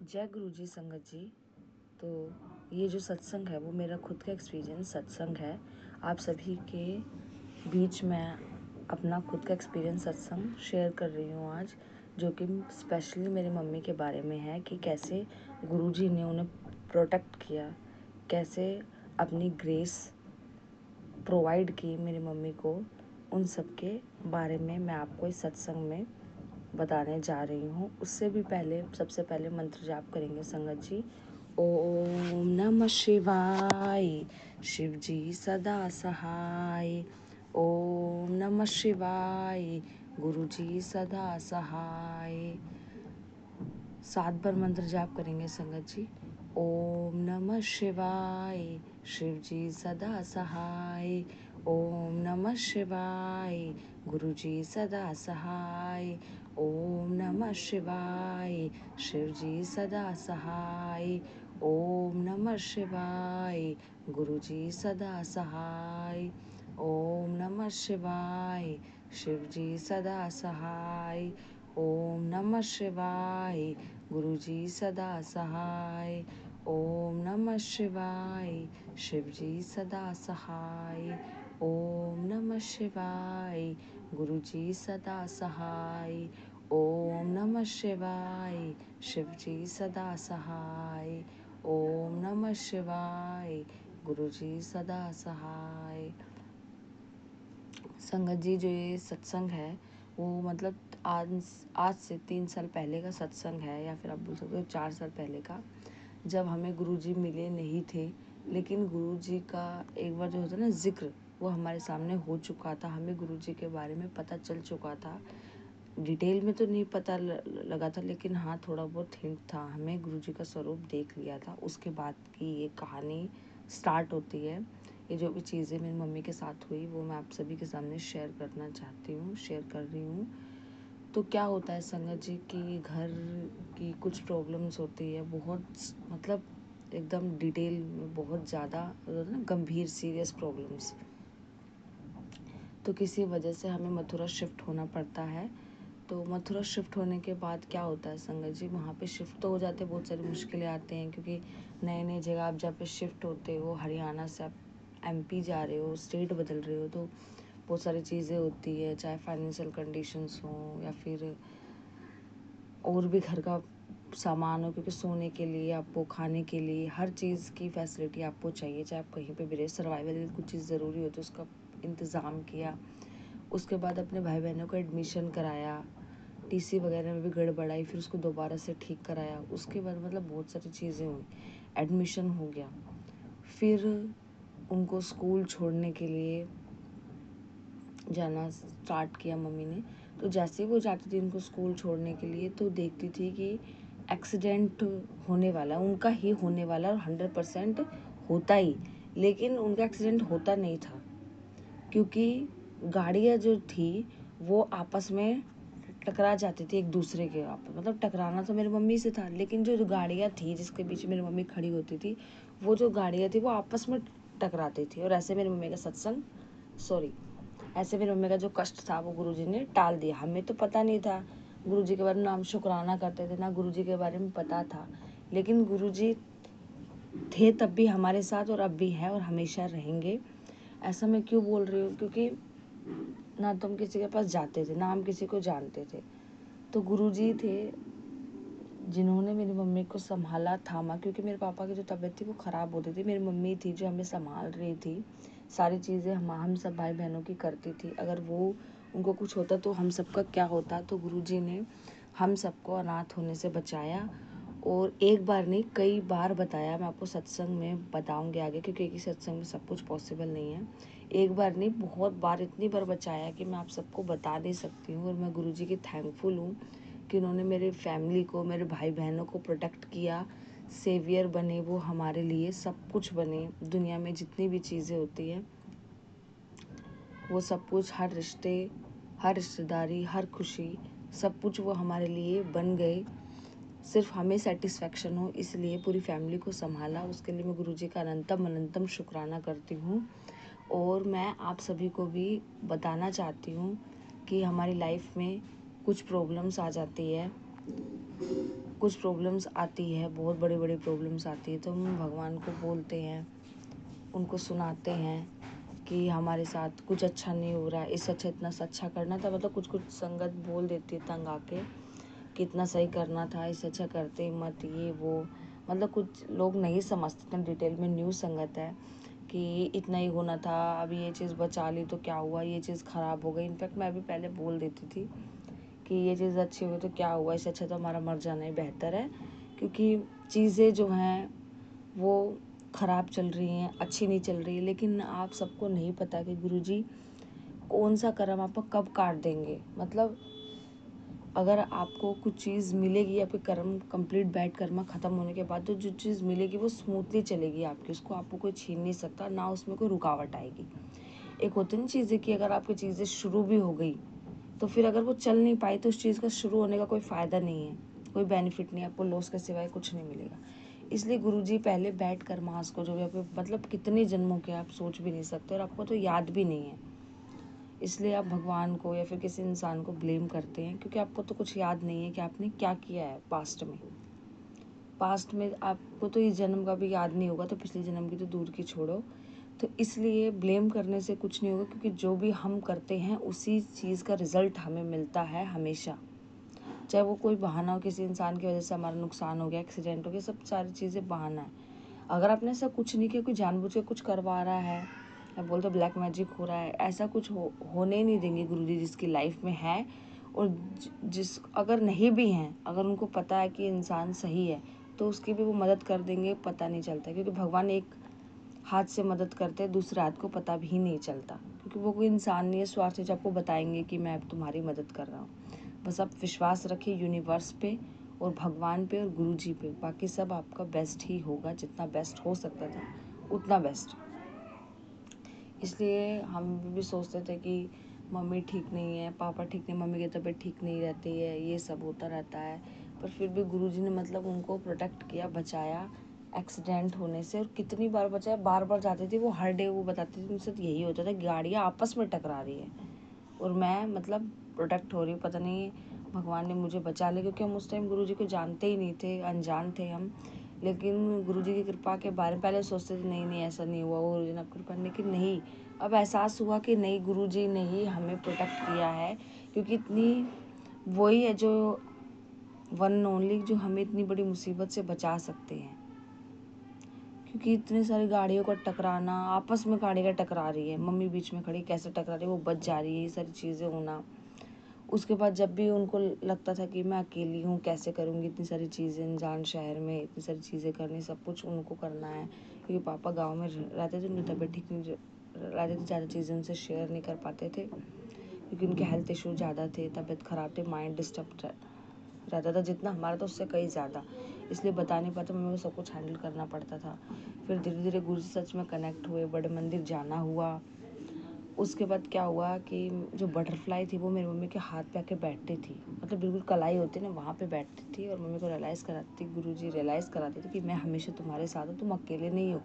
जय गुरु जी संगत जी। तो ये जो सत्संग है वो मेरा खुद का एक्सपीरियंस सत्संग है। आप सभी के बीच मैं अपना खुद का एक्सपीरियंस सत्संग शेयर कर रही हूँ आज, जो कि स्पेशली मेरी मम्मी के बारे में है कि कैसे गुरु जी ने उन्हें प्रोटेक्ट किया, कैसे अपनी ग्रेस प्रोवाइड की मेरी मम्मी को। उन सब के बारे में मैं आपको इस सत्संग में बताने जा रही हूँ। उससे भी पहले सबसे पहले मंत्र जाप करेंगे संगत जी। ओम नमः शिवाय, शिव जी सदा सहाय। ओम नमः शिवाय, गुरु जी सदा सहाय। 7 बार मंत्र जाप करेंगे संगत जी। ओम नमः शिवाय, शिव जी सदा सहाय। ओम नमः शिवाय, गुरु जी सदा सहाय। ओम नमः शिवाय, शिव जी सदा सहाय। ओम नमः शिवाय, गुरु जी सदा सहाय। ओम नमः शिवाय, शिव जी सदा सहाय। ओम नमः शिवाय, गुरु जी सदा सहाय। ओम नमः शिवाय, शिव जी सदा सहाय। ओम नमः शिवाय, गुरु जी सदा सहाय। ओम नमः शिवाय, शिव जी सदा सहाय। ओम नमः शिवाय, गुरु जी सदा सहाय। संगत जी, जो ये सत्संग है वो मतलब आज से 3 साल पहले का सत्संग है, या फिर आप बोल सकते हो 4 साल पहले का, जब हमें गुरुजी मिले नहीं थे। लेकिन गुरुजी का एक बार जो होता है ना जिक्र, वो हमारे सामने हो चुका था। हमें गुरुजी के बारे में पता चल चुका था। डिटेल में तो नहीं पता लगा था, लेकिन हाँ थोड़ा बहुत हिंट था। हमें गुरुजी का स्वरूप देख लिया था। उसके बाद की ये कहानी स्टार्ट होती है। ये जो भी चीज़ें मेरी मम्मी के साथ हुई वो मैं आप सभी के सामने शेयर करना चाहती हूँ, शेयर कर रही हूँ। तो क्या होता है संगत जी कि घर की कुछ प्रॉब्लम्स होती है, बहुत मतलब एकदम डिटेल में, बहुत ज़्यादा ना गंभीर सीरियस प्रॉब्लम्स। तो किसी वजह से हमें मथुरा शिफ्ट होना पड़ता है। तो मथुरा शिफ्ट होने के बाद क्या होता है संगत जी, वहाँ पे शिफ्ट तो हो जाते, बहुत सारी मुश्किलें आते हैं, क्योंकि नए नए जगह आप जहाँ पे शिफ्ट होते हो, हरियाणा से आप MP जा रहे हो, स्टेट बदल रहे हो, तो बहुत सारी चीज़ें होती है, चाहे फाइनेंशियल कंडीशंस हो या फिर और भी घर का सामान हो, क्योंकि सोने के लिए आपको, खाने के लिए, हर चीज़ की फैसिलिटी आपको चाहिए, चाहे आप कहीं पे भी रहे। सर्वाइवल के लिए कुछ चीज़ ज़रूरी हो तो उसका इंतज़ाम किया। उसके बाद अपने भाई बहनों को एडमिशन कराया, TC वगैरह में भी गड़बड़ आई, फिर उसको दोबारा से ठीक कराया। उसके बाद मतलब बहुत सारी चीज़ें हुई, एडमिशन हो गया। फिर उनको स्कूल छोड़ने के लिए जाना स्टार्ट किया मम्मी ने। तो जैसे ही वो जाती थी उनको स्कूल छोड़ने के लिए, तो देखती थी कि एक्सीडेंट होने वाला, उनका ही होने वाला, और 100% होता ही। लेकिन उनका एक्सीडेंट होता नहीं था, क्योंकि गाड़ियाँ जो थी वो आपस में टकरा जाती थी एक दूसरे के आपस। मतलब टकराना तो मेरी मम्मी से था, लेकिन जो गाड़ियाँ थी जिसके बीच मेरी मम्मी खड़ी होती थी, वो जो गाड़ियाँ थी वो आपस में टकराती थी। और ऐसे मेरी मम्मी का ऐसे मेरी मम्मी का जो कष्ट था वो गुरुजी ने टाल दिया। हमें तो पता नहीं था गुरुजी के बारे में, हम शुक्राना करते थे, ना गुरुजी के बारे में पता था। लेकिन गुरुजी थे तब भी हमारे साथ, और अब भी हैं, और हमेशा रहेंगे। ऐसा मैं क्यों बोल रही हूँ, क्योंकि ना तो हम किसी के पास जाते थे, ना हम किसी को जानते थे। तो गुरुजी थे जिन्होंने मेरी मम्मी को संभाला, थामा, क्योंकि मेरे पापा की जो तबीयत थी वो ख़राब होती थी। मेरी मम्मी थी जो हमें संभाल रही थी, सारी चीज़ें हम सब भाई बहनों की करती थी। अगर वो उनको कुछ होता तो हम सबका क्या होता। तो गुरुजी ने हम सबको अनाथ होने से बचाया, और एक बार नहीं कई बार बताया। मैं आपको सत्संग में बताऊंगी आगे, क्योंकि एक ही सत्संग में सब कुछ पॉसिबल नहीं है। एक बार नहीं बहुत बार, इतनी बार बचाया कि मैं आप सबको बता नहीं सकती हूँ। और मैं गुरुजी की थैंकफुल हूँ कि उन्होंने मेरे फैमिली को, मेरे भाई बहनों को प्रोटेक्ट किया, सेवियर बने वो हमारे लिए, सब कुछ बने। दुनिया में जितनी भी चीज़ें होती हैं वो सब कुछ, हर रिश्ते, हर रिश्तेदारी, हर खुशी, सब कुछ वो हमारे लिए बन गए। सिर्फ हमें सेटिस्फेक्शन हो, इसलिए पूरी फैमिली को संभाला। उसके लिए मैं गुरुजी का अनंतम शुक्राना करती हूँ। और मैं आप सभी को भी बताना चाहती हूँ कि हमारी लाइफ में कुछ प्रॉब्लम्स आ जाती है, कुछ प्रॉब्लम्स आती है, बहुत बड़ी बड़ी प्रॉब्लम्स आती है, तो हम भगवान को बोलते हैं, उनको सुनाते हैं कि हमारे साथ कुछ अच्छा नहीं हो रहा है, इससे अच्छा इतना सा अच्छा करना था। मतलब कुछ कुछ संगत बोल देती है तंग आके कि इतना सही करना था, इससे अच्छा करते मत, ये वो। मतलब कुछ लोग नहीं समझते इतना डिटेल में। न्यू संगत है कि इतना ही होना था, अभी ये चीज़ बचा ली तो क्या हुआ, ये चीज़ ख़राब हो गई। इनफैक्ट मैं अभी पहले बोल देती थी कि ये चीज़ अच्छी हुई तो क्या हुआ, इससे अच्छा तो हमारा मर जाना ही बेहतर है। क्योंकि चीज़ें जो हैं वो ख़राब चल रही हैं, अच्छी नहीं चल रही है। लेकिन आप सबको नहीं पता कि गुरुजी कौन सा कर्म आपको कब काट देंगे। मतलब अगर आपको कुछ चीज़ मिलेगी, आपके कर्म कंप्लीट बैड कर्म ख़त्म होने के बाद तो जो चीज़ मिलेगी वो स्मूथली चलेगी आपकी, उसको आपको कोई छीन नहीं सकता, ना उसमें कोई रुकावट आएगी। एक होती नहीं चीज़ें कि अगर आपकी चीज़ें शुरू भी हो गई तो फिर अगर वो चल नहीं पाई तो उस चीज़ का शुरू होने का कोई फ़ायदा नहीं है, कोई बेनिफिट नहीं है, आपको लॉस के सिवाय कुछ नहीं मिलेगा। इसलिए गुरुजी पहले बैठ कर मास को, जो भी आप मतलब कितने जन्मों के आप सोच भी नहीं सकते और आपको तो याद भी नहीं है, इसलिए आप भगवान को या फिर किसी इंसान को ब्लेम करते हैं क्योंकि आपको तो कुछ याद नहीं है कि आपने क्या किया है पास्ट में आपको तो इस जन्म का भी याद नहीं होगा, तो पिछले जन्म की तो दूर की छोड़ो। तो इसलिए ब्लेम करने से कुछ नहीं होगा, क्योंकि जो भी हम करते हैं उसी चीज़ का रिजल्ट हमें मिलता है हमेशा। चाहे वो कोई बहाना हो, किसी इंसान की वजह से हमारा नुकसान हो गया, एक्सीडेंट हो गया, सब सारी चीज़ें बहाना है। अगर आपने ऐसा कुछ नहीं किया, कोई जानबूझ के कुछ करवा रहा है या बोलते ब्लैक मैजिक हो रहा है, ऐसा कुछ होने नहीं देंगे गुरुजी जिसकी लाइफ में है। और जिस अगर नहीं भी हैं, अगर उनको पता है कि इंसान सही है तो उसकी भी वो मदद कर देंगे, पता नहीं चलता। क्योंकि भगवान एक हाथ से मदद करते हैं, दूसरे हाथ को पता भी नहीं चलता, क्योंकि वो कोई इंसान नहीं है स्वार्थी जो आपको बताएंगे कि मैं अब तुम्हारी मदद कर रहा हूँ। बस आप विश्वास रखिए यूनिवर्स पे और भगवान पे और गुरुजी पे, बाकी सब आपका बेस्ट ही होगा, जितना बेस्ट हो सकता था उतना बेस्ट। इसलिए हम भी सोचते थे कि मम्मी ठीक नहीं है, पापा ठीक नहीं, मम्मी की तबीयत ठीक नहीं रहती है, ये सब होता रहता है। पर फिर भी गुरुजी ने मतलब उनको प्रोटेक्ट किया, बचाया एक्सीडेंट होने से। और कितनी बार बचाया, बार बार जाती थी वो, हर डे वो बताती थी उनसे यही होता था, गाड़ियाँ आपस में टकरा रही है और मैं मतलब प्रोटेक्ट हो रही हूँ। पता नहीं भगवान ने मुझे बचा लिया, क्योंकि हम उस टाइम गुरुजी को जानते ही नहीं थे, अनजान थे हम। लेकिन गुरुजी की कृपा के बारे में पहले सोचते थे नहीं नहीं ऐसा नहीं हुआ, वो गुरुजी ने कृपा, लेकिन नहीं, अब एहसास हुआ कि नहीं, गुरुजी ने ही हमें प्रोटेक्ट किया है। क्योंकि इतनी वही है जो वन ओनली, जो हमें इतनी बड़ी मुसीबत से बचा सकते हैं। क्योंकि इतनी सारी गाड़ियों का टकराना, आपस में गाड़ी का टकरा रही है, मम्मी बीच में खड़ी कैसे टकरा रही है, वो बच जा रही है, ये सारी चीज़ें होना। उसके बाद जब भी उनको लगता था कि मैं अकेली हूँ, कैसे करूँगी इतनी सारी चीज़ें, अनजान शहर में इतनी सारी चीज़ें करनी, सब कुछ उनको करना है। क्योंकि पापा गांव में रहते थे, उनकी तबीयत ठीक नहीं रहती थी, ज़्यादा चीज़ें उनसे शेयर नहीं कर पाते थे क्योंकि उनके हेल्थ इशू ज़्यादा थे, तबीयत ख़राब थे, माइंड डिस्टर्ब रहता था जितना हमारा, तो उससे कहीं ज़्यादा। इसलिए बता नहीं पाता, मम्मी को सब कुछ हैंडल करना पड़ता था। फिर धीरे धीरे गुरु से सच में कनेक्ट हुए, बड़े मंदिर जाना हुआ। उसके बाद क्या हुआ कि जो बटरफ्लाई थी वो मेरी मम्मी के हाथ पे आके बैठती थी, मतलब बिल्कुल कलाई होती ना, वहाँ पे बैठती थी और मम्मी को रियलाइज़ कराती थी, गुरुजी रियलाइज़ कराते थे कि मैं हमेशा तुम्हारे साथ हूँ, तुम अकेले नहीं हो।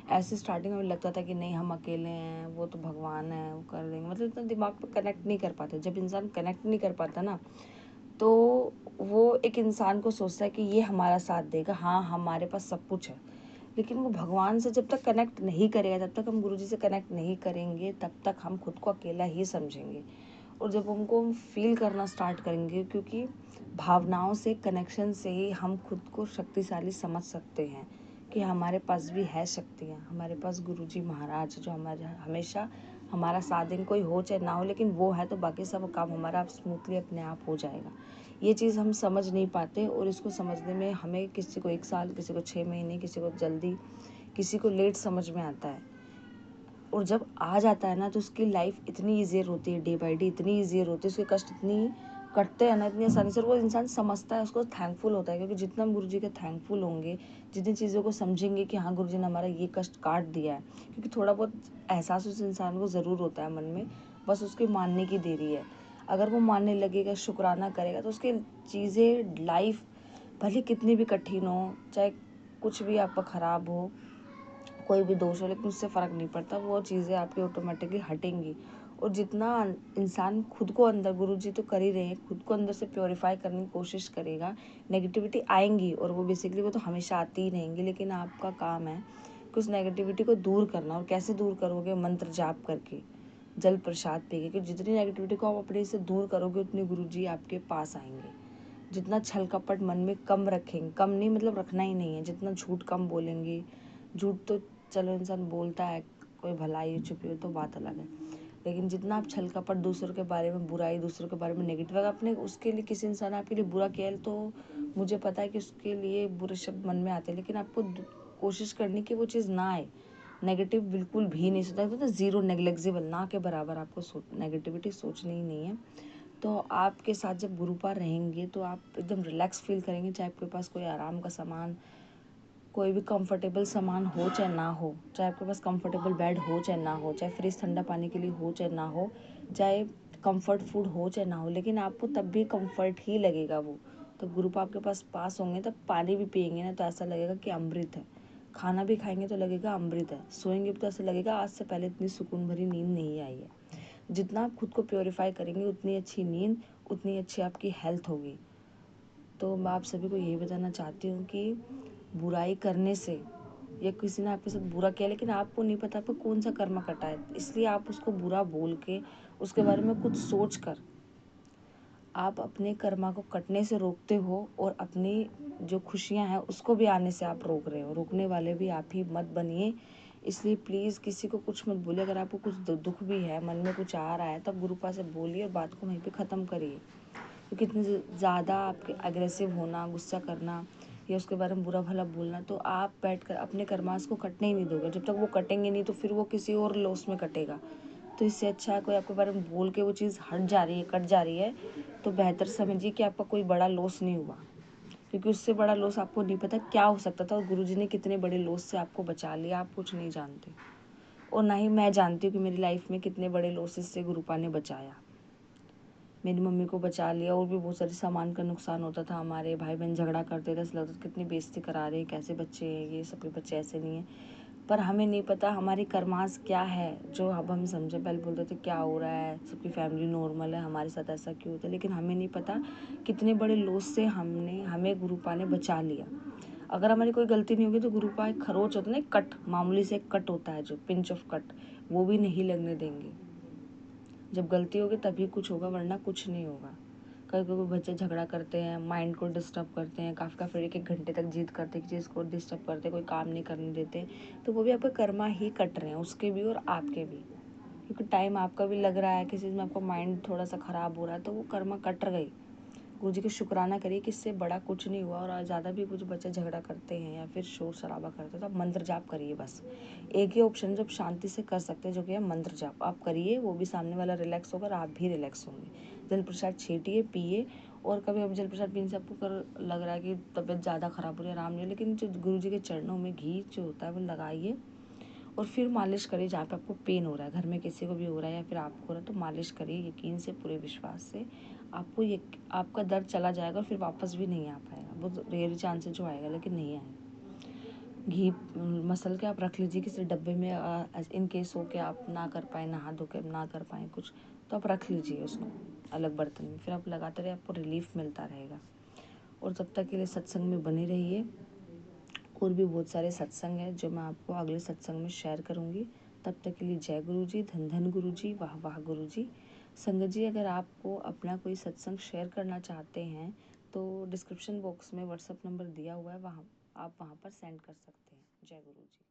ऐसे स्टार्टिंग में लगता था कि नहीं हम अकेले हैं, वो तो भगवान है, वो कर देंगे, मतलब इतना दिमाग पे कनेक्ट नहीं कर पाते। जब इंसान कनेक्ट नहीं कर पाता ना, तो वो एक इंसान को सोचता है कि ये हमारा साथ देगा, हाँ हमारे पास सब कुछ है। लेकिन वो भगवान से जब तक कनेक्ट नहीं करेगा, जब तक हम गुरुजी से कनेक्ट नहीं करेंगे, तब तक हम खुद को अकेला ही समझेंगे। और जब उनको हम फील करना स्टार्ट करेंगे, क्योंकि भावनाओं से, कनेक्शन से ही हम खुद को शक्तिशाली समझ सकते हैं कि हमारे पास भी है शक्तियाँ। हमारे पास गुरुजी महाराज जो हमारे हमेशा हमारा साथ देंगे, कोई हो चाहे ना हो, लेकिन वो है तो बाकी सब काम हमारा स्मूथली अपने आप हो जाएगा। ये चीज़ हम समझ नहीं पाते और इसको समझने में हमें किसी को 1 साल, किसी को 6 महीने, किसी को जल्दी, किसी को लेट समझ में आता है। और जब आ जाता है ना तो उसकी लाइफ इतनी ईजियर होती है, डे बाई डे इतनी ईजियर होती है, उसके कष्ट इतनी कटते हैं ना इतनी आसानी से, वो इंसान समझता है, उसको थैंकफुल होता है। क्योंकि जितना हम गुरुजी के थैंकफुल होंगे, जितनी चीज़ों को समझेंगे कि हाँ गुरुजी ने हमारा ये कष्ट काट दिया है, क्योंकि थोड़ा बहुत एहसास उस इंसान को ज़रूर होता है मन में, बस उसके मानने की देरी है। अगर वो मानने लगेगा, शुक्राना करेगा, तो उसकी चीज़ें, लाइफ भले कितनी भी कठिन हो, चाहे कुछ भी आपका ख़राब हो, कोई भी दोष हो, लेकिन उससे फ़र्क नहीं पड़ता, वो चीज़ें आपकी ऑटोमेटिकली हटेंगी और जितना इंसान खुद को अंदर, गुरुजी तो कर ही रहे हैं, खुद को अंदर से प्योरीफाई करने की कोशिश करेगा, नेगेटिविटी आएंगी और वो बेसिकली वो तो हमेशा आती ही रहेंगी, लेकिन आपका काम है कि उस नेगेटिविटी को दूर करना। और कैसे दूर करोगे? मंत्र जाप करके, जल प्रसाद पी के, क्योंकि जितनी नेगेटिविटी को आप अपने से दूर करोगे उतनी गुरुजी आपके पास आएंगे। जितना छल कपट मन में कम रखेंगे, कम नहीं मतलब रखना ही नहीं है, जितना झूठ कम बोलेंगे, झूठ तो चलो इंसान बोलता है, कोई भलाई छुपी हो तो बात अलग है, लेकिन जितना आप छल कपट, दूसरों के बारे में बुराई, दूसरों के बारे में नेगेटिव, अगर आपने उसके लिए, किसी इंसान ने आपके लिए बुरा किया है तो मुझे पता है कि उसके लिए बुरे शब्द मन में आते हैं, लेकिन आपको कोशिश करनी कि वो चीज़ ना आए। नेगेटिव बिल्कुल भी नहीं सोचना, तो ज़ीरो, नेग्लेक्जिबल, ना के बराबर आपको नेगेटिविटी सोचनी ही नहीं है। तो आपके साथ जब गुरु पार रहेंगे तो आप एकदम रिलैक्स फील करेंगे, चाहे आपके पास कोई आराम का सामान, कोई भी कंफर्टेबल सामान हो चाहे ना हो, चाहे आपके पास कंफर्टेबल बेड हो चाहे ना हो, चाहे फ्रिज ठंडा पानी के लिए हो चाहे ना हो, चाहे कंफर्ट फूड हो चाहे ना हो, लेकिन आपको तब भी कंफर्ट ही लगेगा। वो तो गुरु आपके पास होंगे, तब पानी भी पियेंगे ना तो ऐसा लगेगा कि अमृत है, खाना भी खाएंगे तो लगेगा अमृत है, सोएंगे भी तो ऐसा लगेगा आज से पहले इतनी सुकून भरी नींद नहीं आई है। जितना आप खुद को प्योरीफाई करेंगे उतनी अच्छी नींद, उतनी अच्छी आपकी हेल्थ होगी। तो मैं आप सभी को यही बताना चाहती हूँ कि बुराई करने से, या किसी ने आपके साथ बुरा किया लेकिन आपको नहीं पता आपको कौन सा कर्म कटा है, इसलिए आप उसको बुरा बोल के, उसके बारे में कुछ सोच कर आप अपने कर्मा को कटने से रोकते हो, और अपनी जो खुशियां हैं उसको भी आने से आप रोक रहे हो। रोकने वाले भी आप ही मत बनिए। इसलिए प्लीज़ किसी को कुछ मत बोलिए। अगर आपको कुछ दुख भी है, मन में कुछ आ रहा है, तब गुरु पास से बोलिए और बात को वहीं पे ख़त्म करिए। क्योंकि इतने ज़्यादा आपके अग्रेसिव होना, गुस्सा करना या उसके बारे में बुरा भला बोलना, तो आप बैठकर अपने कर्मास को कटने ही नहीं दोगे। जब तक वो कटेंगे नहीं तो फिर वो किसी और लॉस में कटेगा। तो इससे अच्छा है कोई आपके बारे में बोल के वो चीज़ हट जा रही है, कट जा रही है, तो बेहतर समझिए कि आपका कोई बड़ा लॉस नहीं हुआ। क्योंकि उससे बड़ा लॉस आपको नहीं पता क्या हो सकता था, और गुरुजी ने कितने बड़े लॉस से आपको बचा लिया, आप कुछ नहीं जानते। और ना ही मैं जानती हूँ कि मेरी लाइफ में कितने बड़े लॉसेस से गुरुपा ने बचाया। मेरी मम्मी को बचा लिया, और भी बहुत सारे सामान का नुकसान होता था, हमारे भाई बहन झगड़ा करते थे, ऐसा लगता था कितनी बेइज्जती करा रहे हैं, कैसे बच्चे हैं ये, सबके बच्चे ऐसे नहीं हैं। पर हमें नहीं पता हमारी कर्मास क्या है, जो अब हम समझे। पहले बोलते थे क्या हो रहा है, सबकी फैमिली नॉर्मल है, हमारे साथ ऐसा क्यों होता है, लेकिन हमें नहीं पता कितने बड़े लॉस से हमें गुरुपा ने बचा लिया। अगर हमारी कोई गलती नहीं होगी तो गुरुपा एक खरोच होता है ना, कट, मामूली से कट होता है जो पिंच ऑफ कट, वो भी नहीं लगने देंगे। जब गलती होगी तभी कुछ होगा, वरना कुछ नहीं होगा। कभी कभी बच्चे झगड़ा करते हैं, माइंड को डिस्टर्ब करते हैं, काफ़ी फिर 1-1 घंटे तक जिद करते हैं, चीज़ को डिस्टर्ब करते हैं, कोई काम नहीं करने देते, तो वो भी आपका कर्मा ही कट रहे हैं, उसके भी और आपके भी। क्योंकि टाइम आपका भी लग रहा है, किसी चीज़ में आपका माइंड थोड़ा सा ख़राब हो रहा है, तो वो कर्मा कट गई। गुरु जी का शुक्राना करिए कि इससे बड़ा कुछ नहीं हुआ। और ज़्यादा भी कुछ बच्चे झगड़ा करते हैं या फिर शोर शराबा करते हैं तो आप मंत्र जाप करिए। बस एक ही ऑप्शन जो आप शांति से कर सकते हैं, जो कि है मंत्र जाप। आप करिए, वो भी सामने वाला रिलैक्स होगा और आप भी रिलैक्स होंगे। जल प्रसाद छीटिए, पिए। और कभी अब जल प्रसाद पीने से आपको लग रहा है कि तबीयत ज़्यादा ख़राब हो रही है, आराम नहीं, लेकिन जो गुरु जी के चरणों में घी जो होता है वो लगाइए, और फिर मालिश करिए जहाँ पे आपको पेन हो रहा है। घर में किसी को भी हो रहा है या फिर आपको हो रहा है तो मालिश करिए, यकीन से, पूरे विश्वास से। आपको ये आपका दर्द चला जाएगा और फिर वापस भी नहीं आ पाएगा। बहुत रेयर चांस है जो आएगा, लेकिन नहीं आएगा। घी मसल के आप रख लीजिए किसी डब्बे में, इन केस हो के आप ना कर पाए, नहा धो के ना कर पाए कुछ, तो आप रख लीजिए उसको अलग बर्तन में। फिर आप लगाते रहिए, आपको रिलीफ मिलता रहेगा। और तब तक के लिए सत्संग में बने रहिए। और भी बहुत सारे सत्संग हैं जो मैं आपको अगले सत्संग में शेयर करूंगी। तब तक के लिए जय गुरु जी, धन धन गुरु जी, वाह वाह गुरु जी। संगत जी, अगर आपको अपना कोई सत्संग शेयर करना चाहते हैं तो डिस्क्रिप्शन बॉक्स में व्हाट्सएप नंबर दिया हुआ है, वहाँ आप वहाँ पर सेंड कर सकते हैं। जय गुरु जी।